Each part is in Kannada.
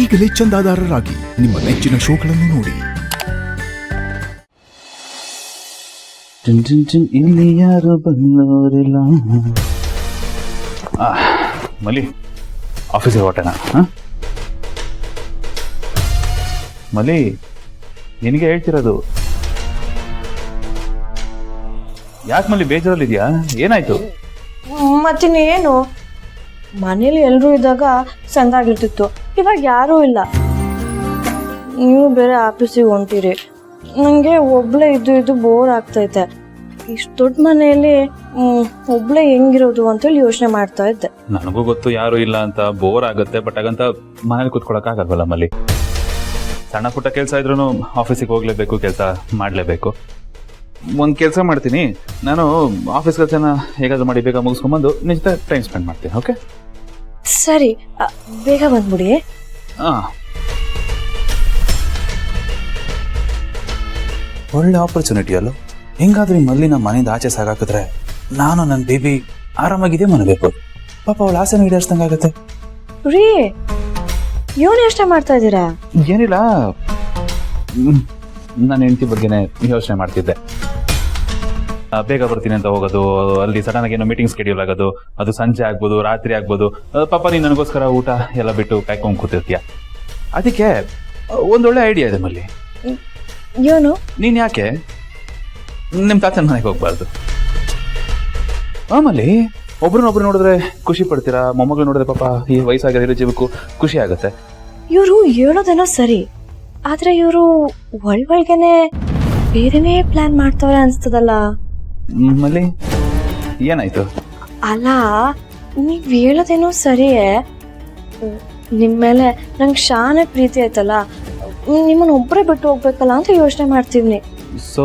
ಈಗಲೇ ಚಂದಾದಾರರಾಗಿ ನಿಮ್ಮ ನೆಚ್ಚಿನ ಶೋಗಳನ್ನು ನೋಡಿ. ಇಲ್ಲಿ ಯಾರು ಬಂದವರಿಲ್ಲ. ಮಲಿ ಆಫೀಸಿಗೆ ಹೊಟ್ಟೆನಾ? ಮಲಿ ನಿನಗೆ ಹೇಳ್ತಿರೋದು. ಯಾಕೆ ಮಲ್ಲಿ ಬೇಜಾರಲ್ಲಿದ್ಯಾ? ಏನಾಯ್ತು? ಮತ್ತಿನ್ನೇನು, ಮನೇಲಿ ಎಲ್ಲರೂ ಇದ್ದಾಗ ಚಂದಾಗಿರ್ತಿತ್ತು. ಇವಾಗ ಯಾರೂ ಇಲ್ಲ, ನೀವು ಬೇರೆ ಆಫೀಸಿಗೆ ಹೊಂಟಿರಿ. ನನಗೆ ಒಬ್ಳೆ ಇದ್ದು ಬೋರ್ ಆಗ್ತೈತೆ. ಇಷ್ಟು ದೊಡ್ಡ ಮನೆಯಲ್ಲಿ ಒಬ್ಳೆ ಹೆಂಗಿರೋದು ಅಂತೇಳಿ ಯೋಚನೆ ಮಾಡ್ತಾ ಇದ್ದೆ. ನನಗೂ ಗೊತ್ತು ಯಾರು ಇಲ್ಲ ಅಂತ ಬೋರ್ ಆಗುತ್ತೆ, ಬಟ್ ಹಾಗಂತ ಮನೇಲಿ ಕೂತ್ಕೊಳಕ್ ಆಗಲ್ವಲ್ಲ ಮಲ್ಲಿ. ಸಣ್ಣ ಪುಟ್ಟ ಕೆಲಸ ಇದ್ರೂ ಆಫೀಸಿಗೆ ಹೋಗ್ಲೇಬೇಕು, ಕೆಲಸ ಮಾಡಲೇಬೇಕು. ಒಂದು ಕೆಲಸ ಮಾಡ್ತೀನಿ ನಾನು, ಆಫೀಸ್ ಕೆಲಸನ ಹೇಗಾದ್ರೂ ಮಾಡಿ ಬೇಗ ಮುಗಿಸ್ಕೊಂಡ್ಬಂದು ನಿನ್ನ ಜೊತೆ ಟೈಮ್ ಸ್ಪೆಂಡ್ ಮಾಡ್ತೀನಿ. ಓಕೆ ಸರಿ, ಬೇಗ ಬಂದ್ಬಿಡಿ. ಒಳ್ಳೆ ಆಪರ್ಚುನಿಟಿ ಅಲ್ಲ. ಹೆಂಗಾದ್ರೂ ಮಲ್ಲಿ ನಮ್ಮ ಮನೆಯಿಂದ ಆಚೆ ಸಾಗಾಕಿದ್ರೆ ನಾನು ನನ್ನ ಬೇಬಿ ಆರಾಮಾಗಿದೆ ಮನಬೇಕು. ಪಾಪ ಅವಳ ಆಸೆನ ಈಡೇರಿಸ್ದಂಗಾಗತ್ತೆ. ರೀ, ಏನು ಯೋಚನೆ ಮಾಡ್ತಾ ಇದ್ದೀರಾ? ಏನಿಲ್ಲ, ನನ್ನ ಹೆಂಡತಿ ಬಗ್ಗೆನೇ ಯೋಚನೆ ಮಾಡ್ತಿದ್ದೆ. ಬೇಗ ಬರ್ತೀನಿ ಅಂತ ಹೋಗೋದು, ಅಲ್ಲಿ ಸಡನ್ ಆಗಿ ಏನೋ ಮೀಟಿಂಗ್ ಸ್ಕೆಡ್ಯೂಲ್ ಆಗೋದು, ಅದು ಸಂಜೆ ಆಗ್ಬೋದು, ರಾತ್ರಿ ಆಗ್ಬೋದು. ಪಾಪ ನೀನು ನನಗೋಸ್ಕರ ಊಟ ಎಲ್ಲ ಬಿಟ್ಟು ಕಾಯ್ಕೊಂಡು ಕೂತಿರ್ತೀಯ. ಅದಕ್ಕೆ ಒಂದೊಳ್ಳೆ ಐಡಿಯಾ ಇದೆ ಮಲ್ಲಿ. ಏನು? ನೀನು ಯಾಕೆ ನಿಮ್ಮ ತಾತನ ಮನೆಗೆ ಹೋಗ್ಬಾರ್ದು? ಆಮೇಲೆ ಒಬ್ರನ್ನೊಬ್ರು ನೋಡಿದ್ರೆ ಖುಷಿ ಪಡ್ತೀರಾ, ಮೊಮ್ಮಗಳು ನೋಡಿದ್ರೆ ಪಾಪ ಈ ವಯಸ್ಸಾಗಿರೋ ಜೀವಕ್ಕೂ ಖುಷಿ ಆಗುತ್ತೆ. ಇವರು ಹೇಳೋದೇನೋ ಸರಿ, ಆದ್ರೆ ಇವರು ಒಳಗೇನೆ ಬೇರೆನೇ ಪ್ಲಾನ್ ಮಾಡ್ತಾವ್ರೆ ಅನ್ಸ್ತದಲ್ಲ. ಮಲ್ಲಿ ಏನಾಯ್ತು? ಅಲ್ಲ, ನೀವ್ ಹೇಳೋದೇನೋ ಸರಿಯೇ. ನಿಮ್ ಮೇಲೆ ನಂಗೆ ಶಾನೆ ಪ್ರೀತಿ ಆಯ್ತಲ್ಲ, ನಿಮ್ಮನ್ನ ಒಬ್ಬರೇ ಬಿಟ್ಟು ಹೋಗ್ಬೇಕಲ್ಲ ಅಂತ ಯೋಚನೆ ಮಾಡ್ತೀವಿ. ಸೊ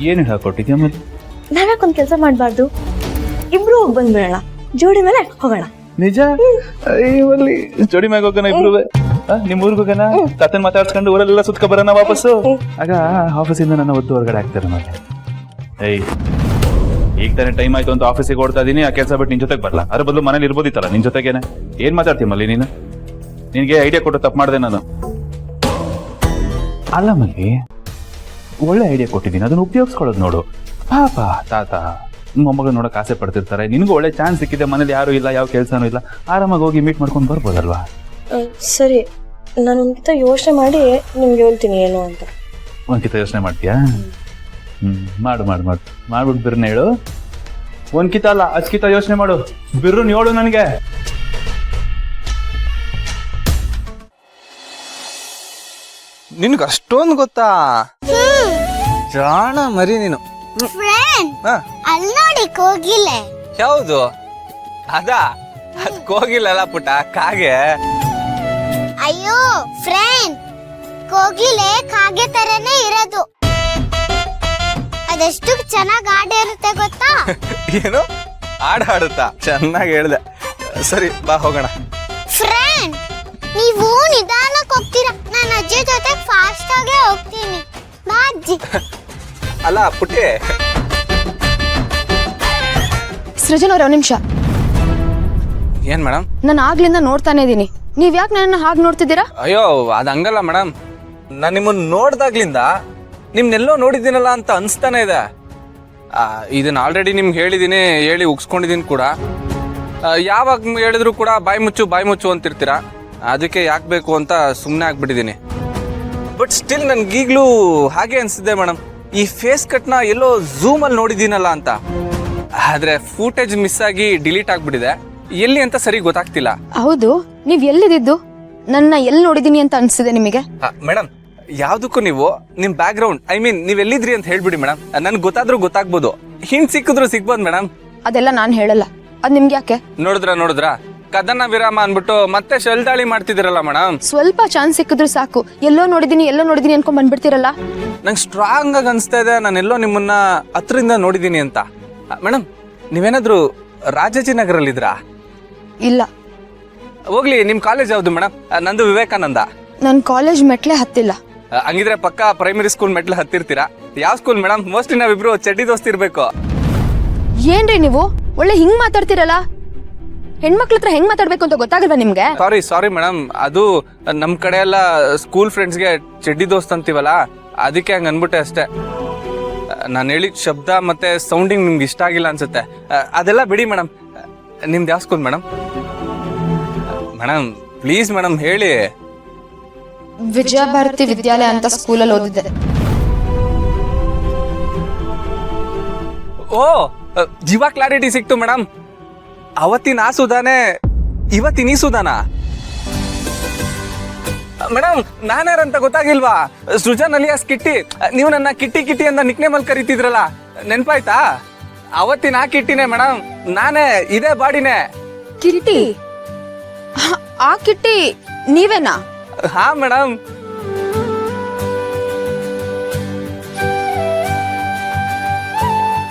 ಏನು ಹೇಳ್ಕೊಟ್ಟಿದ್ಯಾ ಮಲ್ಲಿ? ನಾವ್ಯಾಕೊಂದ್ ಕೆಲಸ ಮಾಡ್ಬಾರ್ದು, ಇಬ್ರು ಹೋಗಿ ಬಂದ್ಬಿಡೋಣ, ಜೋಡಿ ಮೇಲೆ ಹೋಗೋಣ. ನಿಜ? ಮಲ್ಲಿ ಜೋಡಿ ಮ್ಯಾಗ ಹೋಗೋಣ ಇಬ್ರು. ನಿಮ್ ಊರ್ಗ್ ಹೋಗೋಣ, ತಾತನ್ ಮಾತಾಡ್ಸ್ಕೊಂಡು ಊರೆಲ್ಲ ಸುತ್ಕೊ ಬರೋಣ ವಾಪಸ್ಸು. ಆಗ ಆಫೀಸಿಂದ ನನ್ನ ಒದ್ದು ಹೊರಗಡೆ ಹಾಕ್ತಾರೆ ಮತ್ತೆ. ಈಗ ತಾನೇ ಟೈಮ್ ಆಯ್ತು ಅಂತ ಆಫೀಸಿಗೆ ಓಡ್ತಾ ಇದೀನಿ, ಆ ಕೆಲಸ ಬಿಟ್ಟು ನಿನ್ ಜೊತೆಗೆ ಬರಲ್ಲ. ಅದ್ರ ಬದಲು ಮನೇಲಿ ಇರ್ಬೋದಿತ್ತಲ್ಲ ನಿನ್ ಜೊತೆಗೇನೆ. ಏನ್ ಮಾತಾಡ್ತೀಯ ಮಲ್ಲಿ ನೀನು? ನಿನ್ಗೆ ಐಡಿಯಾ ಕೊಟ್ಟು ತಪ್ಪು ಮಾಡಿದೆ ನಾನು. ಅಲ್ಲ ಮಲ್ಲಿ, ಒಳ್ಳೆ ಐಡಿಯಾ ಕೊಟ್ಟಿದ್ದೀನಿ, ಅದನ್ನ ಉಪಯೋಗಿಸ್ಕೊಳ್ಳೋದು ನೋಡು. ಪಾಪ ತಾತ ಮೊಮ್ಮಗಳು ನೋಡಕ್ ಆಸೆ ಪಡ್ತಿರ್ತಾರೆ. ನಿನ್ಗೂ ಒಳ್ಳೆ ಚಾನ್ಸ್ ಸಿಕ್ಕಿದೆ, ಮನೇಲಿ ಯಾರು ಇಲ್ಲ, ಯಾವ ಕೆಲಸನೂ ಇಲ್ಲ, ಆರಾಮಾಗಿ ಹೋಗಿ ಮೀಟ್ ಮಾಡ್ಕೊಂಡು ಬರ್ಬೋದಲ್ವಾ? ಸರಿ, ನಾನು ಒಂದ್ಕಿತ ಯೋಚನೆ ಮಾಡಿ ನಿಮ್ಗೆ ಹೇಳ್ತೀನಿ ಏನು ಅಂತ. ಒಂದ್ಕಿತ ಯೋಚನೆ ಮಾಡ್ತೀಯಾ? ಮಾಡು ಮಾಡು ಮಾಡು ಮಾಡ್ಬಿಟ್ಟು ಬಿರ್ನ ಹೇಳು. ಒಂದ್ಕಿತ ಅಲ್ಲ, ಅಚ್ಕಿತ ಯೋಚನೆ ಮಾಡು. ಬಿರ್ರನ್ ಹೇಳು ನನಗೆ. ನಿನ್ಗೆ ಅಷ್ಟೊಂದು ಗೊತ್ತಾ? ಜಾಣ ಮರಿ ನೀನು. ಅಲ್ಲಿ ನೋಡಿ ಕೋಗಿಲೆ. ಯಾವುದು? ಅದ ಕೋಗಿಲಲ್ಲ ಪುಟ್ಟ, ಕಾಗೆ. ಅಯ್ಯೋ ಫ್ರೆಂಡ್, ಕೋಗಿಲೆ ಕಾಗೆ ತರನೇ ಇರೋದು. ಅದೆಷ್ಟು ಚೆನ್ನಾಗಿ ಆಡಿರುತ್ತೆ ಗೊತ್ತಾ? ಏನು ಆಡುತ್ತಾ? ಚೆನ್ನಾಗಿ ಹೇಳ್ದೆ. ಸರಿ ಬಾ ಹೋಗೋಣ. ಫ್ರೆಂಡ್, ನೀವು ನಿಧಾನಕ್ಕೆ ಹೋಗ್ತೀರಾ, ನಾನು ಅಜ್ಜಿ ಜೊತೆ ಫಾಸ್ಟ್ ಆಗೇ ಹೋಗ್ತೀನಿ. ಬಾ ಅಜ್ಜಿ. ಅಲ್ಲ ಪುಟ್ಟಿ. ಸೃಜನ್ ಅವ್ರ ನಿಮಿಷ. ಏನ್ ಮೇಡಮ್? ನಾನು ಆಗ್ಲಿಂದ ನೋಡ್ತಾನೆ ಇದೀನಿ, ನೀವ್ ಯಾಕೆ ನನ್ನ ಹಾಗೆ ನೋಡ್ತಿದ್ದೀರಾ? ಅಯ್ಯೋ ಅದ್ ಹಂಗಲ್ಲ ಮೇಡಮ್, ನಾನು ನಿಮ್ಮನ್ನ ನೋಡ್ದಾಗ್ಲಿಂದ ನಿಮ್ನೆಲ್ಲೋ ನೋಡಿದ್ದೀನಲ್ಲ ಅಂತ ಅನ್ಸ್ತಾನೆ ಇದೆ. ಇದನ್ನ ಆಲ್ರೆಡಿ ನಿಮ್ಗೆ ಹೇಳಿದೀನಿ, ಹೇಳಿ ಉಗ್ಸ್ಕೊಂಡಿದೀನಿ ಕೂಡ. ಯಾವಾಗ ಹೇಳಿದ್ರು ಕೂಡ ಬಾಯಿ ಮುಚ್ಚು ಅಂತಿರ್ತೀರಾ. ಅದಕ್ಕೆ ಯಾಕೆ ಬೇಕು ಅಂತ ಸುಮ್ಮನೆ ಆಗ್ಬಿಟ್ಟಿದ್ದೀನಿ. ಬಟ್ ಸ್ಟಿಲ್ ನನ್ಗೀಗ್ಲೂ ಹಾಗೆ ಅನ್ಸಿದೆ ಮೇಡಮ್, ಈ ಫೇಸ್ ಕಟ್ನ ಎಲ್ಲೋ ಝೂಮಲ್ಲಿ ನೋಡಿದ್ದೀನಲ್ಲ ಅಂತ. ಆದ್ರೆ ಫೂಟೇಜ್ ಮಿಸ್ ಆಗಿ ಡಿಲೀಟ್ ಆಗ್ಬಿಟ್ಟಿದೆ, ಎಲ್ಲಿ ಅಂತ ಸರಿ ಗೊತ್ತಾಗ್ತಿಲ್ಲ. ಹೌದು, ನೀವ್ ಎಲ್ಲಿದ್ದು? ನನ್ನ ಎಲ್ಲಿ ನೋಡಿದೀನಿ ಅಂತ ಅನ್ಸಿದೆ ನಿಮಗೆ? ಮೇಡಮ್, ಯಾವ್ದಕ್ಕೂ ನೀವು ನಿಮ್ ಬ್ಯಾಕ್ ಗ್ರೌಂಡ್, ಐ ಮೀನ್ ನೀವ್ ಎಲ್ಲಿದ್ರಿ ಅಂತ ಹೇಳ್ಬಿಡಿ ಮೇಡಮ್, ನನ್ಗೆ ಗೊತ್ತಾದ್ರೂ ಗೊತ್ತಾಗ್ಬೋದು. ಹಿಂಟ್ ಸಿಕ್ಕಿದ್ರು ಸಿಗ್ಬೋದು ಮೇಡಮ್. ಅದೆಲ್ಲ ನಾನ್ ಹೇಳಲ್ಲ, ಅದ್ ನಿಮ್ಗೆ ಯಾಕೆ? ನೋಡಿದ್ರ ಕದನ ವಿರಾಮ ಅನ್ಬಿಟ್ಟು ಮತ್ತೆ ಶೆಲ್ ದಾಳಿ ಮಾಡ್ತಿದಿರಲ್ಲ ಮೇಡಮ್. ಸ್ವಲ್ಪ ಚಾನ್ಸ್ ಸಿಕ್ಕಿದ್ರು ಸಾಕು, ಎಲ್ಲೋ ನೋಡಿದೀನಿ ಅನ್ಕೊಂಡ್ ಬಂದ್ಬಿಡ್ತಿರಲ್ಲ. ನಂಗೆ ಸ್ಟ್ರಾಂಗ್ ಆಗಿ ಅನ್ಸ್ತಾ ಇದೆ ನಾನೆಲ್ಲೋ ನಿಮ್ಮನ್ನ ಹತ್ರದಿಂದ ನೋಡಿದೀನಿ ಅಂತ. ಮೇಡಮ್, ನೀವೇನಾದ್ರೂ ರಾಜಾಜಿನಗರಲ್ಲಿದ್ರಾ? ಇಲ್ಲ. ಹೋಗ್ಲಿ, ನಿಮ್ ಕಾಲೇಜ್ ಯಾವ್ದು ಮೇಡಮ್? ನಂದು ವಿವೇಕಾನಂದ. ನನ್ ಕಾಲೇಜ್ ಮೆಟ್ಲೆ ಹತ್ತಿಲ್ಲ. ಹಂಗಿದ್ರೆ ಪಕ್ಕ ಪ್ರೈಮರಿ ಸ್ಕೂಲ್ ಮೆಟ್ಲು ಹತ್ತಿರ್ತೀರಾ. ಯಾವ ಸ್ಕೂಲ್ ಮೇಡಮ್? ಮೋಸ್ಟ್ಲಿ ನಾವಿಬ್ರು ಚಡ್ಡಿ ದೋಸ್ತಿ ಇರ್ಬೇಕು. ಏನ್ರಿ ನೀವು ಒಳ್ಳೆ ಹಿಂಗ್ ಮಾತಾಡ್ತಿರಲ್ಲ? ಹೆಣ್ಮಕ್ಳ ಹತ್ರ ಹೆಂಗ್ ಮಾತಾಡ್ಬೇಕು ಅಂತ ಗೊತ್ತಾಗಲ್ವಾ ನಿಮ್ಗೆ? ಸಾರಿ ಮೇಡಮ್, ಅದು ನಮ್ ಕಡೆ ಎಲ್ಲ ಸ್ಕೂಲ್ ಫ್ರೆಂಡ್ಸ್ಗೆ ಚಡ್ಡಿ ದೋಸ್ತ್ ಅಂತೀವಲ್ಲ, ಅದಕ್ಕೆ ಹಂಗ ಅನ್ಬಿಟ್ಟೆ ಅಷ್ಟೇ. ನಾನು ಹೇಳಿದ ಶಬ್ದ ಮತ್ತೆ ಸೌಂಡಿಂಗ್ ನಿಮ್ಗೆ ಇಷ್ಟ ಆಗಿಲ್ಲ ಅನ್ಸುತ್ತೆ. ಅದೆಲ್ಲ ಬಿಡಿ ಮೇಡಮ್. ನಿಮ್ದು ಯಾವ school madam? Madam please madam ಹೇಳಿ. ವಿಜಯ ಭಾರತಿ ವಿದ್ಯಾಲಯ ಅಂತ ಸ್ಕೂಲಲ್ಲಿ ಓದಿದ್ದೆ. ಓ, ಜೀವ ಕ್ಲಾರಿಟಿ ಸಿಕ್ತು ಮೇಡಮ್. ಅವತ್ತಿನ ಆ ಸುಧಾನೆ ಇವತ್ತಿನ ಈ ಸುಧಾನ? ಮೇಡಮ್ ನಾನ್ಯಾರಂತ ಗೊತ್ತಾಗಿಲ್ವಾ? ಸೃಜನ್ ಅಲಿಯಾಸ್ ಕಿಟ್ಟಿ. ನೀವು ನನ್ನ ಕಿಟ್ಟಿ ಕಿಟ್ಟಿ ಅಂತ ನಿಕ್ನೇಮ್ ಅಲ್ಲಿ ಕರೀತಿದ್ರಲ್ಲ, ನೆನ್ಪಾಯ್ತಾ? ಅವತ್ತಿನ ಆ ಕಿಟ್ಟಿನೇ ಮೇಡಮ್, ನಾನೇ, ಇದೇ ಬಾಡಿನೇ. ಕಿಟ್ಟಿ? ಆ ಕಿಟ್ಟಿ ನೀವೇನಾ? ಹಾ ಮೇಡಮ್.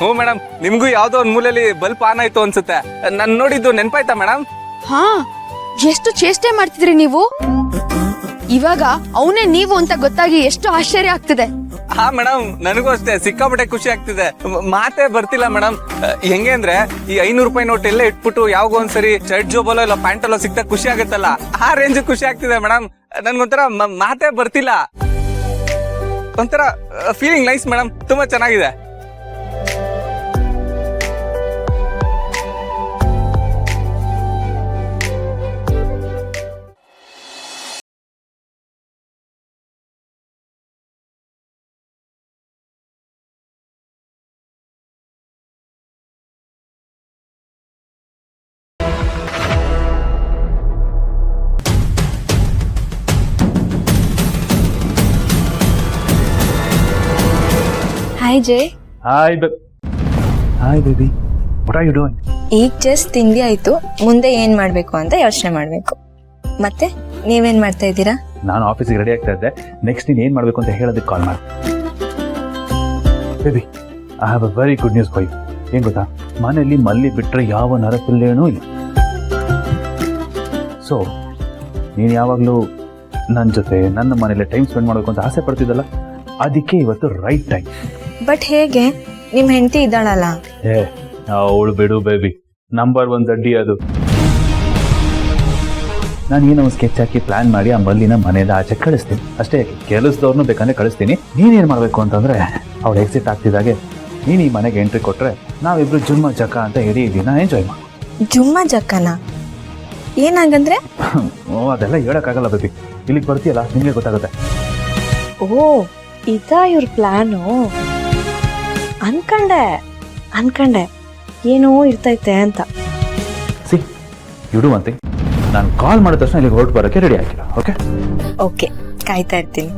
ಹ್ಞೂ ಮೇಡಮ್, ನಿಮ್ಗೂ ಯಾವ್ದೋ ಒಂದ್ ಮೂಲೆಯಲ್ಲಿ ಬಲ್ಪ್ ಆನ್ ಆಯ್ತು ಅನ್ಸುತ್ತೆ. ನನ್ ನೋಡಿದ್ದು ನೆನ್ಪಾಯ್ತಾ ಮೇಡಮ್? ಹಾ, ಎಷ್ಟು ಚೇಷ್ಟೆ ಮಾಡ್ತಿದ್ರಿ ನೀವು. ಇವಾಗ ಅವನೇ ನೀವು ಅಂತ ಗೊತ್ತಾಗಿ ಎಷ್ಟು ಆಶ್ಚರ್ಯ ಆಗ್ತಿದೆ. ಹಾ ಮೇಡಮ್, ನನಗೂ ಅಷ್ಟೇ ಸಿಕ್ಕಾಪಟ್ಟೆ ಖುಷಿ ಆಗ್ತಿದೆ. ಮಾತೇ ಬರ್ತಿಲ್ಲ ಮೇಡಮ್. ಹೆಂಗೆ ಅಂದ್ರೆ ಈ 500 ರೂಪಾಯಿ ನೋಟ್ ಎಲ್ಲ ಇಟ್ಬಿಟ್ಟು ಯಾವಾಗ ಒಂದ್ಸರಿ ಶರ್ಟ್ ಜೋಬಲ್ಲೋ ಇಲ್ಲ ಪ್ಯಾಂಟಲ್ಲೋ ಸಿಕ್ತಾ ಖುಷಿ ಆಗುತ್ತಲ್ಲ, ಆ ರೇಂಜ್ ಖುಷಿ ಆಗ್ತಿದೆ ಮೇಡಮ್. ನನ್ಗೊಂಥರ ಮಾತೇ ಬರ್ತಿಲ್ಲ. ಒಂಥರ ಫೀಲಿಂಗ್ ನೈಸ್ ಮೇಡಮ್, ತುಂಬಾ ಚೆನ್ನಾಗಿದೆ. Hi Jai. Hi baby, what are you doing? ಈಗ ಜಸ್ಟ್ ತಿಂಡಿ ಆಯ್ತು, ಮುಂದೆ ಏನ್ ಮಾಡ್ಬೇಕು ಅಂತ ಯೋಚನೆ ಮಾಡ್ಬೇಕು. ಮತ್ತೆ ನೀವೇನ್ ಮಾಡ್ತಾ ಇದ್ದೀರಾ? ನಾನು ಆಫೀಸಿಗೆ ರೆಡಿ ಆಗ್ತಾ ಇದ್ದೆ. ನೆಕ್ಸ್ಟ್ ನೀನು ಏನು ಮಾಡಬೇಕು ಅಂತ ಹೇಳೋದಕ್ಕೆ ಕಾಲ್ ಮಾಡಿ. Baby, I have a very good news for you. ಏನು ಗೊತ್ತಾ, ಮನೆಯಲ್ಲಿ ಮಲ್ಲಿ ಬಿಟ್ಟರೆ ಯಾವ ನರಪಿಲ್ಲೇನೂ ಇಲ್ಲ. ಸೊ ನೀನು ಯಾವಾಗಲೂ ನನ್ನ ಜೊತೆ ನನ್ನ ಮನೇಲಿ ಟೈಮ್ ಸ್ಪೆಂಡ್ ಮಾಡಬೇಕು ಅಂತ ಆಸೆ ಪಡ್ತಿದ್ದಲ್ಲ, ಅದಕ್ಕೆ ಇವತ್ತು ರೈಟ್ ಟೈಮ್. ಬಟ್ ಹೇಗೆ? ನಿಮ್ ಹೆಂಡತಿ ಇದ್ದಾಳಲ್ಲ. ಅವಳು ಬಿಡು ಬೇಬಿ, ನಂಬರ್ 1 ದಡ್ಡಿ ಅದು. ನಾನು ಏನೋ ಸ್ಕೆಚ್ ಹಾಕಿ ಪ್ಲಾನ್ ಮಾಡಿ ಆ ಮಲ್ಲಿನ ಮನೆಯಿಂದ ಆಚೆ ಕಳಿಸ್ತೀನಿ ಅಷ್ಟೇ. ಕೆಲಸದವ್ರನ್ನೂ ಬೇಕಂದ್ರೆ ಕಳಿಸ್ತೀನಿ. ನೀನೇನು ಮಾಡಬೇಕು ಅಂತಂದ್ರೆ, ಅವಳು ಎಕ್ಸಿಟ್ ಆಗ್ತಿದ್ದಾಗೆ ನೀನು ಈ ಮನೆಗೆ ಎಂಟ್ರಿ ಕೊಟ್ರೆ ನಾವಿಬ್ರು ಜುಮ್ಮ ಜಕ ಅಂತ ಇಡೀ ದಿನ ಎಂಜಾಯ್ ಮಾಡಿ. ಜುಮ್ಮ ಜಕ್ಕನ ಏನಾಗಂದ್ರೆ? ಅದೆಲ್ಲ ಹೇಳಕ್ಕಾಗಲ್ಲ ಬೇಬಿ, ಇಲ್ಲಿಗೆ ಬರ್ತೀಯಲ್ಲ ನಿಮಗೆ ಗೊತ್ತಾಗುತ್ತೆ. ಓ, ಇದಾ ಇವ್ರ ಪ್ಲಾನು? ಅನ್ಕಂಡೆ ಏನೋ ಇರ್ತೈತೆ ಅಂತ. ಸಿ ಇಡು ಅಂತೆ, ನಾನು ಕಾಲ್ ಮಾಡಿದ ತಕ್ಷಣ ಇಲ್ಲಿಗೆ ಹೊರಟು ಬರೋಕ್ಕೆ ರೆಡಿ ಆಗಿಲ್ಲ. ಓಕೆ ಓಕೆ, ಕಾಯ್ತಾ ಇರ್ತೀನಿ.